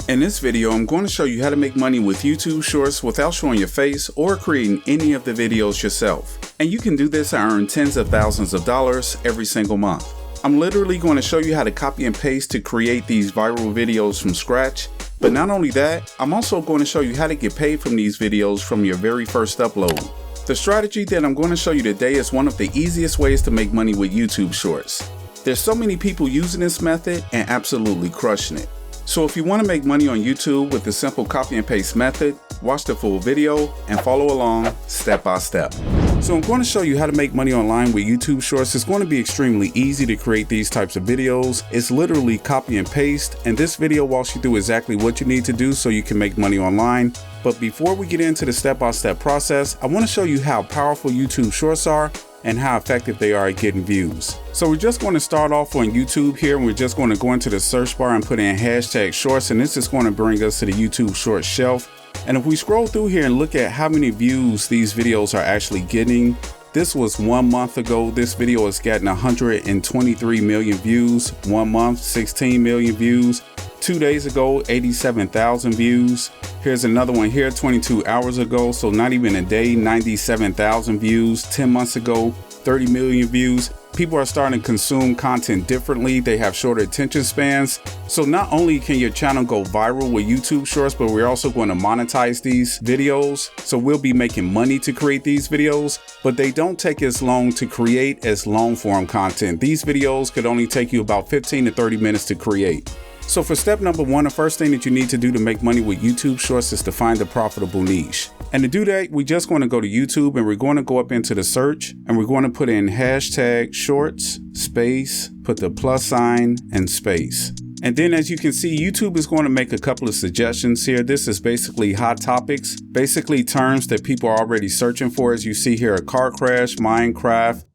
In this video, I'm going to show you how to make money with YouTube Shorts without showing your face or creating any of the videos yourself. And you can do this and earn tens of thousands of dollars every single month. I'm literally going to show you how to copy and paste to create these viral videos from scratch. But not only that, I'm also going to show you how to get paid from these videos from your very first upload. The strategy that I'm going to show you today is one of the easiest ways to make money with YouTube Shorts. There's so many people using this method and absolutely crushing it. So if you want to make money on YouTube with the simple copy and paste method, watch the full video and follow along step by step. So I'm going to show you how to make money online with YouTube Shorts. It's going to be extremely easy to create these types of videos. It's literally copy and paste, and this video walks you through exactly what you need to do so you can make money online. But before we get into the step-by-step process, I want to show you how powerful YouTube Shorts are and how effective they are at getting views. So we're just going to start off on YouTube here, and we're just going to go into the search bar and put in hashtag shorts, and this is going to bring us to the YouTube Shorts shelf. And if we scroll through here and look at how many views these videos are actually getting, this was 1 month ago. This video has gotten 123 million views. 1 month, 16 million views. 2 days ago, 87,000 views. Here's another one here 22 hours ago, so not even a day, 97,000 views. 10 months ago, 30 million views. People are starting to consume content differently. They have shorter attention spans. So not only can your channel go viral with YouTube Shorts, but we're also going to monetize these videos. So we'll be making money to create these videos, but they don't take as long to create as long form content. These videos could only take you about 15 to 30 minutes to create. So for step number one, the first thing that you need to do to make money with YouTube Shorts is to find a profitable niche. And to do that, we're just going to go to YouTube and we're going to go up into the search and we're going to put in hashtag shorts, space, put the plus sign and space. And then as you can see, YouTube is going to make a couple of suggestions here. This is basically hot topics, basically terms that people are already searching for. As you see here, a car crash, Minecraft,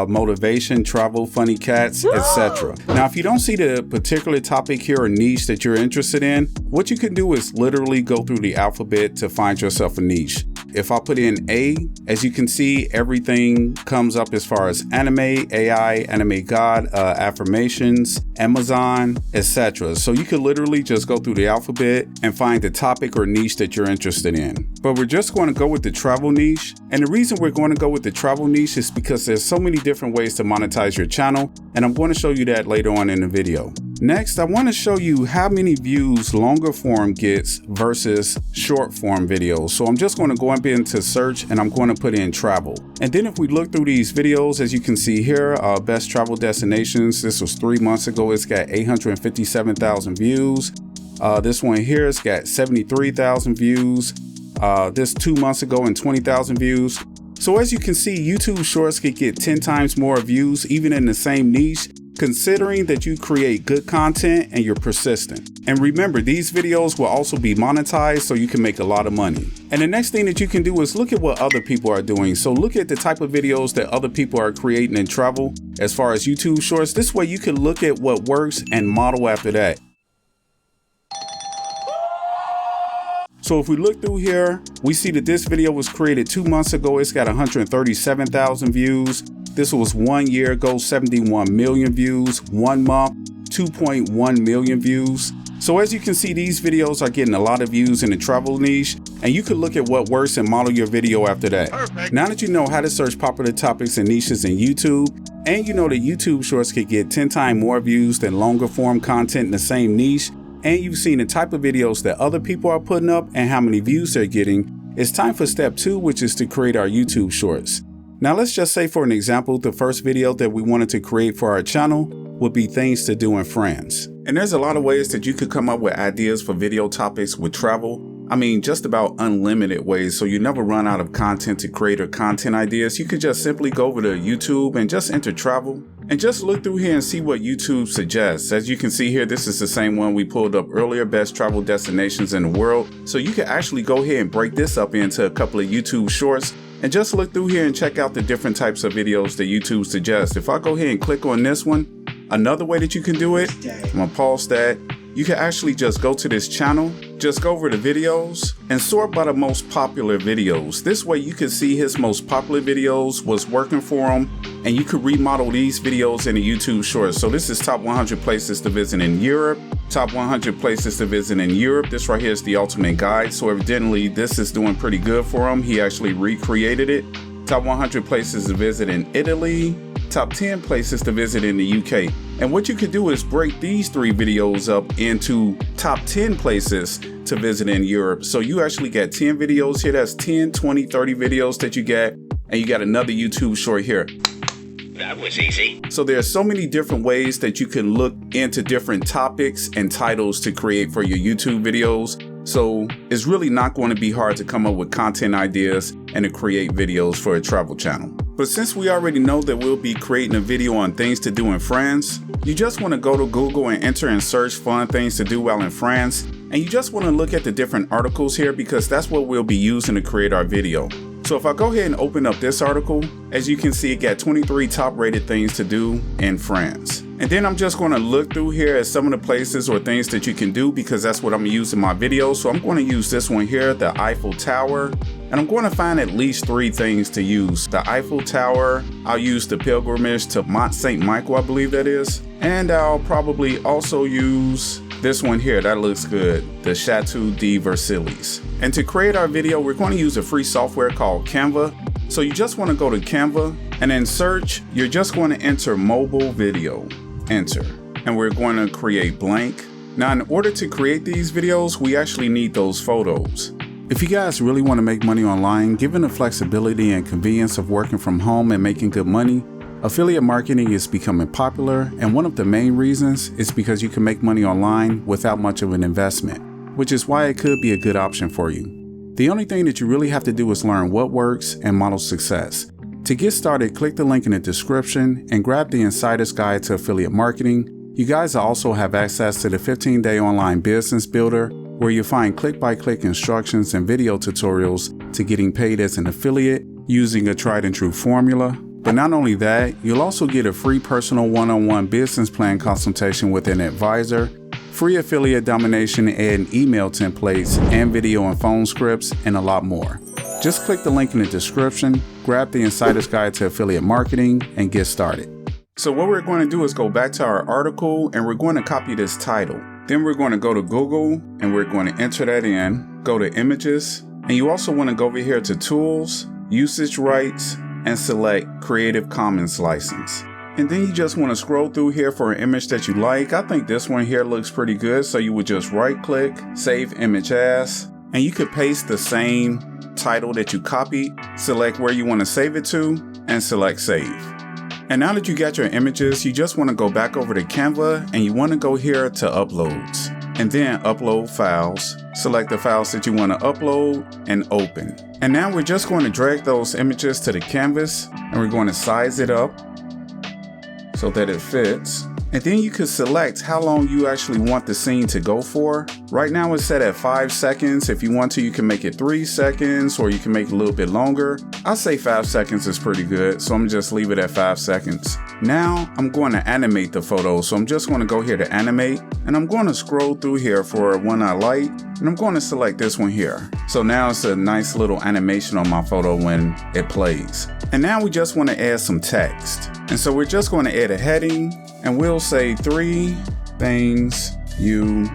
motivation, travel, funny cats, etc. Now, if you don't see the particular topic here or niche that you're interested in, what you can do is literally go through the alphabet to find yourself a niche. If I put in A, as you can see, everything comes up as far as anime, AI, anime god, affirmations, Amazon, etc. So you could literally just go through the alphabet and find the topic or niche that you're interested in. But we're just going to go with the travel niche. And the reason we're going to go with the travel niche is because there's so many different ways to monetize your channel. And I'm going to show you that later on in the video. Next, I want to show you how many views longer form gets versus short form videos. So I'm just going to go up into search and I'm going to put in travel. And then if we look through these videos, as you can see here, best travel destinations, this was 3 months ago. It's got 857,000 views. This one here has got 73,000 views. This 2 months ago and 20,000 views. So as you can see, YouTube Shorts could get 10 times more views even in the same niche, considering that you create good content and you're persistent. And remember, these videos will also be monetized so you can make a lot of money. And the next thing that you can do is look at what other people are doing. So look at the type of videos that other people are creating in travel as far as YouTube Shorts. This way you can look at what works and model after that. So if we look through here, we see that this video was created 2 months ago. It's got 137,000 views. This was 1 year ago, 71 million views. 1 month, 2.1 million views. So as you can see, these videos are getting a lot of views in the travel niche, and you could look at what works and model your video after that. Perfect. Now that you know how to search popular topics and niches in YouTube, and you know that YouTube Shorts could get 10 times more views than longer form content in the same niche, and you've seen the type of videos that other people are putting up and how many views they're getting, it's time for step 2, which is to create our YouTube Shorts. Now let's just say, for an example, the first video that we wanted to create for our channel would be things to do in France. And there's a lot of ways that you could come up with ideas for video topics with travel. I mean, just about unlimited ways, so you never run out of content to create or content ideas. You could just simply go over to YouTube and just enter travel and just look through here and see what YouTube suggests. As you can see here, this is the same one we pulled up earlier, best travel destinations in the world. So you can actually go ahead and break this up into a couple of YouTube Shorts and just look through here and check out the different types of videos that YouTube suggests. If I go ahead and click on this one, another way that you can do it, I'm gonna pause that. You can actually just go to this channel, just go over to videos and sort by the most popular videos. This way you can see his most popular videos, what's working for him, and you could remodel these videos into YouTube Shorts. So this is top 100 places to visit in Europe, Top 100 places to visit in Europe. This right here is the ultimate guide. So evidently this is doing pretty good for him. He actually recreated it. Top 100 places to visit in Italy. Top 10 places to visit in the UK. And what you could do is break these 3 videos up into top 10 places to visit in Europe. So you actually got 10 videos here. That's 10, 20, 30 videos that you get. And you got another YouTube short here. That was easy. So there are so many different ways that you can look into different topics and titles to create for your YouTube videos. So it's really not going to be hard to come up with content ideas and to create videos for a travel channel. But since we already know that we'll be creating a video on things to do in France, you just want to go to Google and enter and search fun things to do while in France. And you just want to look at the different articles here because that's what we'll be using to create our video. So if I go ahead and open up this article, as you can see, it got 23 top rated things to do in France. And then I'm just going to look through here at some of the places or things that you can do because that's what I'm going to use in my video. So I'm going to use this one here, the Eiffel Tower. And I'm going to find at least 3 things to use. The Eiffel Tower, I'll use the pilgrimage to Mont Saint Michael, I believe that is. And I'll probably also use this one here, that looks good, the Chateau de Versailles. And to create our video, we're going to use a free software called Canva. So you just want to go to Canva and then search, you're just going to enter mobile video, enter. And we're going to create blank. Now in order to create these videos, we actually need those photos. If you guys really want to make money online, given the flexibility and convenience of working from home and making good money, affiliate marketing is becoming popular, and one of the main reasons is because you can make money online without much of an investment, which is why it could be a good option for you. The only thing that you really have to do is learn what works and model success. To get started, click the link in the description and grab the Insider's Guide to Affiliate Marketing. You guys also have access to the 15-day online business builder, where you'll find click-by-click instructions and video tutorials to getting paid as an affiliate using a tried and true formula. But not only that, you'll also get a free personal one-on-one business plan consultation with an advisor, free affiliate domination and email templates, and video and phone scripts, and a lot more. Just click the link in the description, grab the Insider's Guide to Affiliate Marketing, and get started. So what we're going to do is go back to our article and we're going to copy this title. Then we're going to go to Google and we're going to enter that in, go to images, and you also want to go over here to tools, usage rights, and select Creative Commons license. And then you just want to scroll through here for an image that you like. I think this one here looks pretty good. So you would just right click, save image as, and you could paste the same title that you copied, select where you want to save it to, and select save. And now that you got your images, you just want to go back over to Canva and you want to go here to uploads and then upload files. Select the files that you want to upload and open. And now we're just going to drag those images to the canvas and we're going to size it up so that it fits. And then you could select how long you actually want the scene to go for. Right now it's set at 5 seconds. If you want to, you can make it 3 seconds or you can make it a little bit longer. I say 5 seconds is pretty good, so I'm gonna just leave it at 5 seconds. Now I'm going to animate the photo. So I'm just going to go here to animate and I'm going to scroll through here for one I like and I'm going to select this one here. So now it's a nice little animation on my photo when it plays. And now we just want to add some text. And so we're just going to add a heading and we'll say 3 things you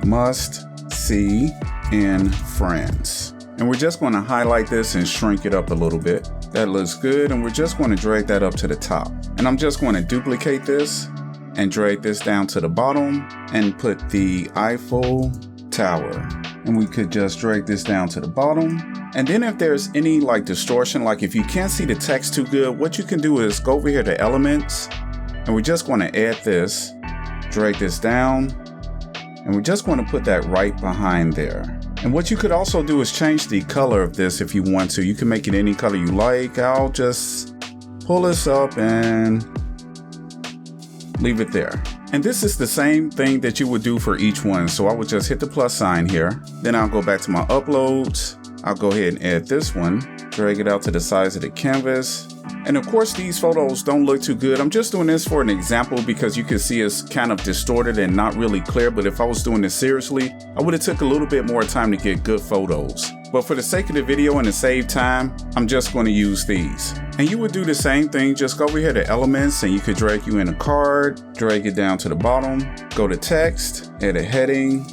must see in France. And we're just going to highlight this and shrink it up a little bit. That looks good. And we're just going to drag that up to the top. And I'm just going to duplicate this and drag this down to the bottom and put the Eiffel Tower. And we could just drag this down to the bottom. And then if there's any like distortion, like if you can't see the text too good, what you can do is go over here to elements and we're just going to add this, drag this down, and we're just going to put that right behind there. And what you could also do is change the color of this if you want to. You can make it any color you like. I'll just pull this up and leave it there. And this is the same thing that you would do for each one. So I would just hit the plus sign here. Then I'll go back to my uploads. I'll go ahead and add this one, drag it out to the size of the canvas, And of course, these photos don't look too good. I'm just doing this for an example because you can see it's kind of distorted and not really clear. But if I was doing this seriously, I would have took a little bit more time to get good photos. But for the sake of the video and to save time, I'm just going to use these. And you would do the same thing. Just go over here to elements and you could drag you in a card, drag it down to the bottom, go to text, add a heading,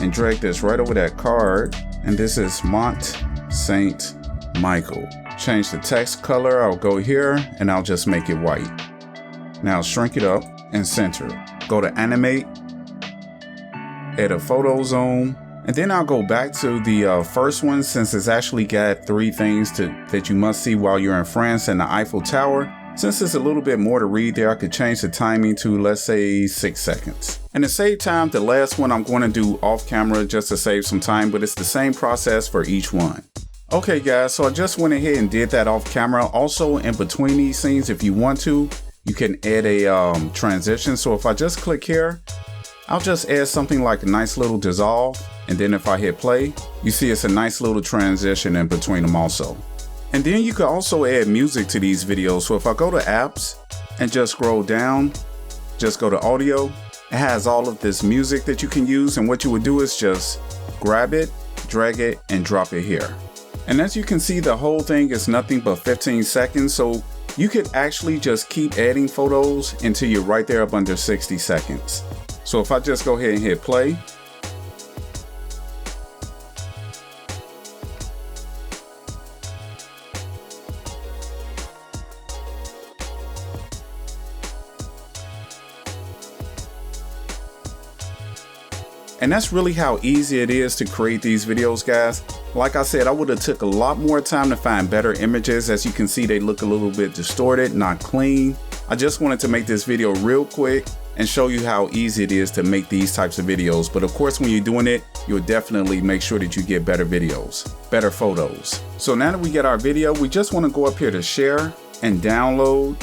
and drag this right over that card. And this is Mont St. Michael. Change the text color. I'll go here and I'll just make it white. Now shrink it up and center it. Go to animate, add a photo zoom, and then I'll go back to the first one since it's actually got 3 things that you must see while you're in France and the Eiffel Tower. Since there's a little bit more to read there, I could change the timing to, let's say, 6 seconds. And to save time, the last one I'm going to do off camera just to save some time, but it's the same process for each one. Okay guys, so I just went ahead and did that off camera. Also, in between these scenes, if you want to, you can add a transition. So if I just click here, I'll just add something like a nice little dissolve. And then if I hit play, you see it's a nice little transition in between them also. And then you can also add music to these videos. So if I go to apps and just scroll down, just go to audio, it has all of this music that you can use. And what you would do is just grab it, drag it, and drop it here. And as you can see, the whole thing is nothing but 15 seconds. So you could actually just keep adding photos until you're right there up under 60 seconds. So if I just go ahead and hit play, and that's really how easy it is to create these videos, guys. Like I said, I would have took a lot more time to find better images. As you can see, they look a little bit distorted, not clean. I just wanted to make this video real quick and show you how easy it is to make these types of videos. But of course, when you're doing it, you'll definitely make sure that you get better videos, better photos. So now that we get our video, we just want to go up here to share and download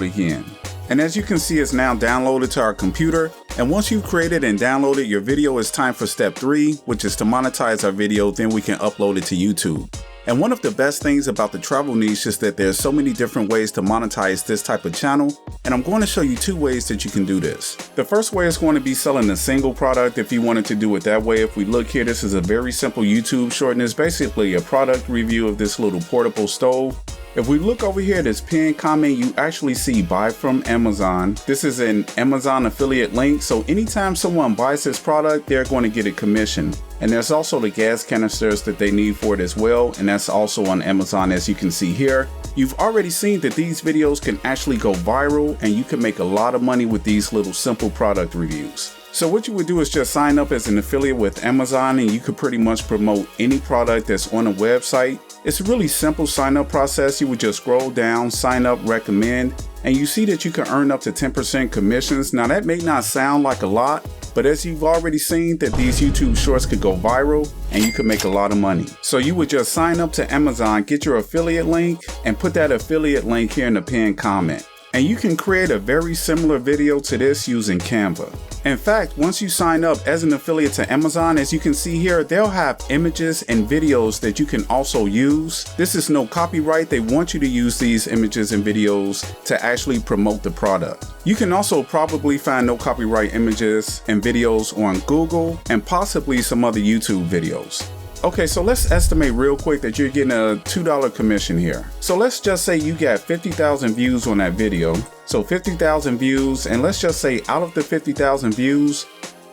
again. And as you can see, it's now downloaded to our computer. And once you've created and downloaded your video, it's time for step 3, which is to monetize our video. Then we can upload it to YouTube. And one of the best things about the travel niche is that there's so many different ways to monetize this type of channel. And I'm going to show you 2 ways that you can do this. The first way is going to be selling a single product if you wanted to do it that way. If we look here, this is a very simple YouTube short, and it's basically a product review of this little portable stove. If we look over here, this pinned comment, you actually see buy from Amazon. This is an Amazon affiliate link. So anytime someone buys this product, they're going to get a commission. And there's also the gas canisters that they need for it as well. And that's also on Amazon, as you can see here. You've already seen that these videos can actually go viral and you can make a lot of money with these little simple product reviews. So what you would do is just sign up as an affiliate with Amazon and you could pretty much promote any product that's on a website. It's a really simple sign up process. You would just scroll down, sign up, recommend, and you see that you can earn up to 10% commissions. Now that may not sound like a lot, but as you've already seen that these YouTube shorts could go viral and you could make a lot of money. So you would just sign up to Amazon, get your affiliate link and put that affiliate link here in the pinned comment. And you can create a very similar video to this using Canva. In fact, once you sign up as an affiliate to Amazon, as you can see here, they'll have images and videos that you can also use. This is no copyright. They want you to use these images and videos to actually promote the product. You can also probably find no copyright images and videos on Google and possibly some other YouTube videos. Okay, so let's estimate real quick that you're getting a $2 commission here. So let's just say you got 50,000 views on that video. So 50,000 views, and let's just say out of the 50,000 views,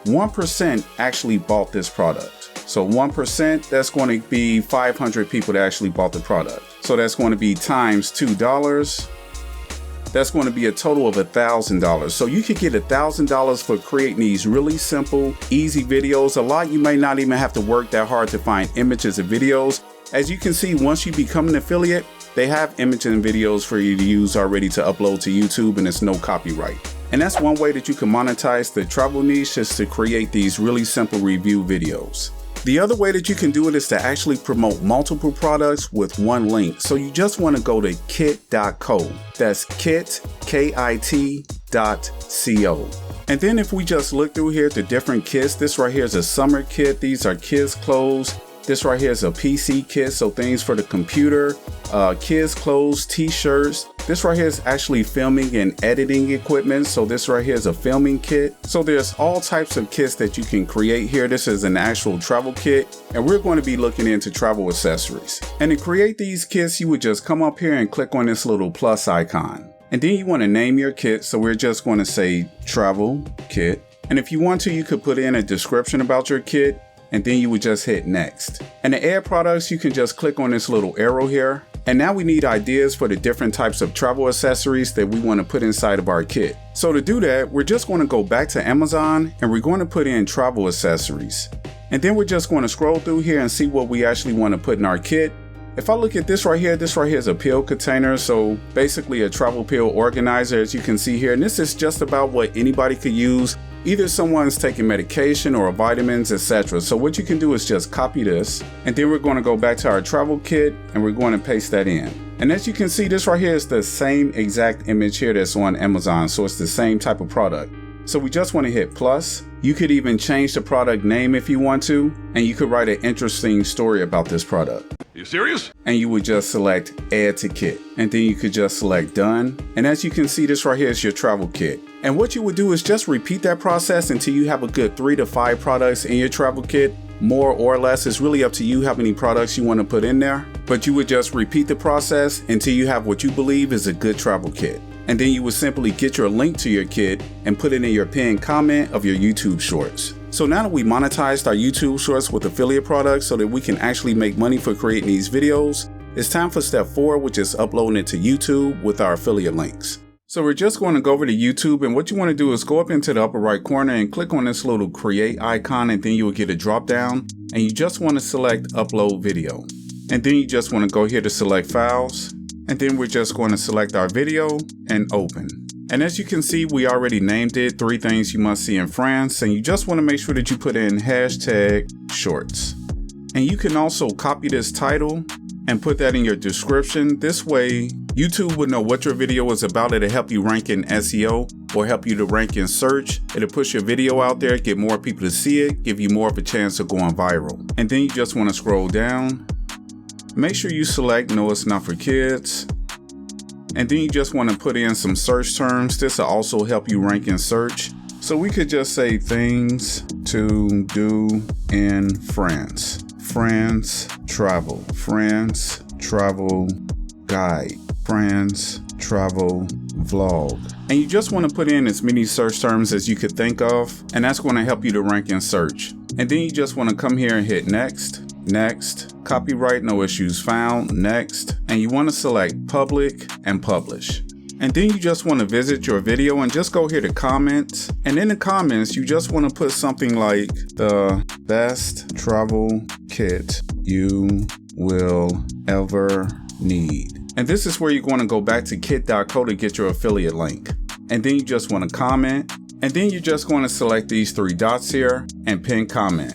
1% actually bought this product. So 1%, that's going to be 500 people that actually bought the product. So that's going to be times $2. That's going to be a total of $1,000. So you could get $1,000 for creating these really simple, easy videos. A lot you may not even have to work that hard to find images and videos. As you can see, once you become an affiliate, they have images and videos for you to use already to upload to YouTube, and it's no copyright. And that's one way that you can monetize the travel niche, is to create these really simple review videos. The other way that you can do it is to actually promote multiple products with one link. So you just want to go to kit.co. That's kit, KIT.co. And then if we just look through here to different kits, this right here is a summer kit. These are kids' clothes. This right here is a PC kit, so things for the computer, kids clothes, t-shirts. This right here is actually filming and editing equipment, so this right here is a filming kit. So there's all types of kits that you can create here. This is an actual travel kit, and we're going to be looking into travel accessories. And to create these kits, you would just come up here and click on this little plus icon. And then you want to name your kit, so we're just going to say travel kit. And if you want to, you could put in a description about your kit, and then you would just hit next. And to add products, you can just click on this little arrow here. And now we need ideas for the different types of travel accessories that we want to put inside of our kit. So to do that, we're just going to go back to Amazon and we're going to put in travel accessories. And then we're just going to scroll through here and see what we actually want to put in our kit. If I look at this right here is a pill container. So basically a travel pill organizer, as you can see here. And this is just about what anybody could use. Either someone's taking medication or vitamins, etc. So what you can do is just copy this, and then we're going to go back to our travel kit and we're going to paste that in. And as you can see, this right here is the same exact image here that's on Amazon. So it's the same type of product. So we just want to hit plus. You could even change the product name if you want to, and you could write an interesting story about this product. You serious? And you would just select add to kit, and then you could just select done. And as you can see, this right here is your travel kit. And what you would do is just repeat that process until you have a good 3 to 5 products in your travel kit. More or less, it's really up to you how many products you want to put in there. But you would just repeat the process until you have what you believe is a good travel kit. And then you would simply get your link to your kit and put it in your pinned comment of your YouTube shorts. So now that we monetized our YouTube shorts with affiliate products so that we can actually make money for creating these videos, it's time for step 4, which is uploading it to YouTube with our affiliate links. So we're just going to go over to YouTube, and what you want to do is go up into the upper right corner and click on this little create icon, and then you will get a drop down, and you just want to select upload video. And then you just want to go here to select files, and then we're just going to select our video and open. And as you can see, we already named it 3 things you must see in France, and you just want to make sure that you put in hashtag shorts. And you can also copy this title and put that in your description. This way, YouTube would know what your video is about. It'll help you rank in SEO or help you to rank in search. It'll push your video out there, get more people to see it, give you more of a chance of going viral. And then you just want to scroll down. Make sure you select no, it's not for kids. And then you just want to put in some search terms. This will also help you rank in search. So we could just say things to do in France. France travel. France travel guide. France travel vlog. And you just want to put in as many search terms as you could think of, and that's going to help you to rank in search. And then you just want to come here and hit next. Next, copyright no issues found, next, and you want to select public and publish. And then you just want to visit your video and just go here to comments, and in the comments you just want to put something like the best travel kit you will ever need. And this is where you're going to go back to kit.co to get your affiliate link. And then you just want to comment, and then you're just going to select these 3 dots here and pin comment.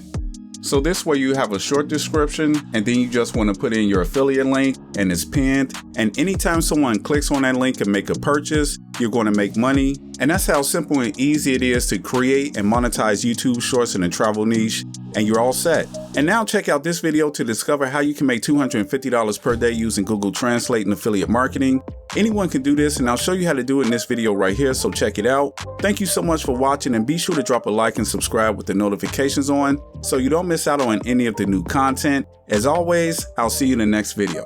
So this way you have a short description, and then you just want to put in your affiliate link and it's pinned. And anytime someone clicks on that link and make a purchase, you're going to make money. And that's how simple and easy it is to create and monetize YouTube shorts in the travel niche. And you're all set. And now check out this video to discover how you can make $250 per day using Google Translate and affiliate marketing. Anyone can do this, and I'll show you how to do it in this video right here, so check it out. Thank you so much for watching, and be sure to drop a like and subscribe with the notifications on so you don't miss out on any of the new content. As always, I'll see you in the next video.